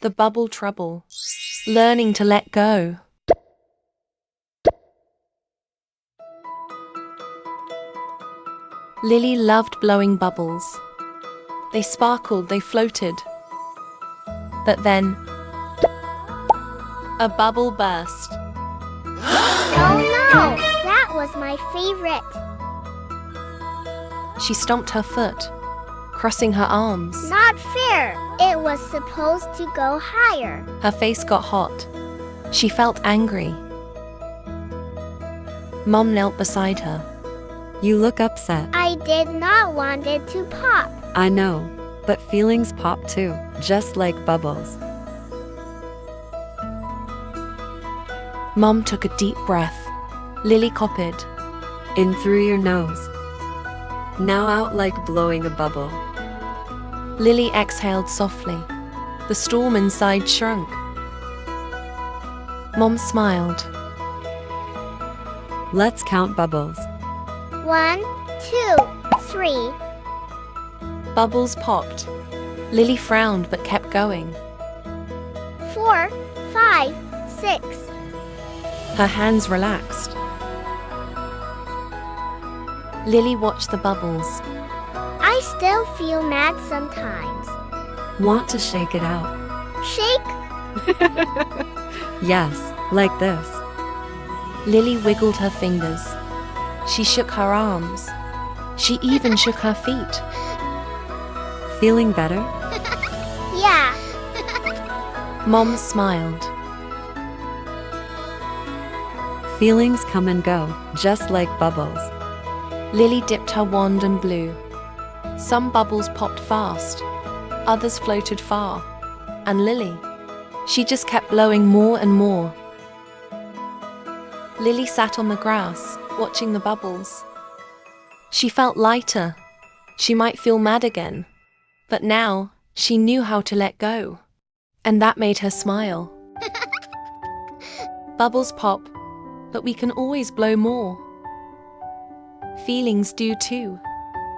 The bubble trouble. Learning to let go. Lily loved blowing bubbles. They sparkled, they floated. But then, a bubble burst. Oh no! That was my favorite. She stomped her foot, crossing her arms. Not fair. It was supposed to go higher. Her face got hot. She felt angry. Mom knelt beside her. You look upset. I did not want it to pop. I know, but feelings pop too, just like bubbles. Mom took a deep breath. Lily copied. In through your nose. Now out like blowing a bubble. Lily exhaled softly. The storm inside shrunk. Mom smiled. Let's count bubbles. 1, 2, 3. Bubbles popped. Lily frowned but kept going. 4, 5, 6. Her hands relaxed. Lily watched the bubbles. I still feel mad sometimes. Want to shake it out? Shake? Yes, like this. Lily wiggled her fingers. She shook her arms. She even shook her feet. Feeling better? Yeah. Mom smiled. Feelings come and go, just like bubbles. Lily dipped her wand and blew. Some bubbles popped fast. Others floated far. And Lily, she just kept blowing more and more. Lily sat on the grass, watching the bubbles. She felt lighter. She might feel mad again. But now, she knew how to let go. And that made her smile. Bubbles pop, but we can always blow more. Feelings do too.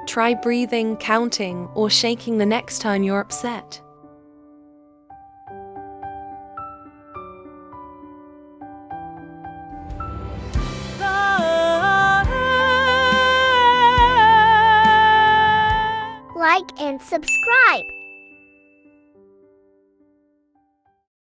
Try breathing, counting, or shaking the next time you're upset. Like and subscribe.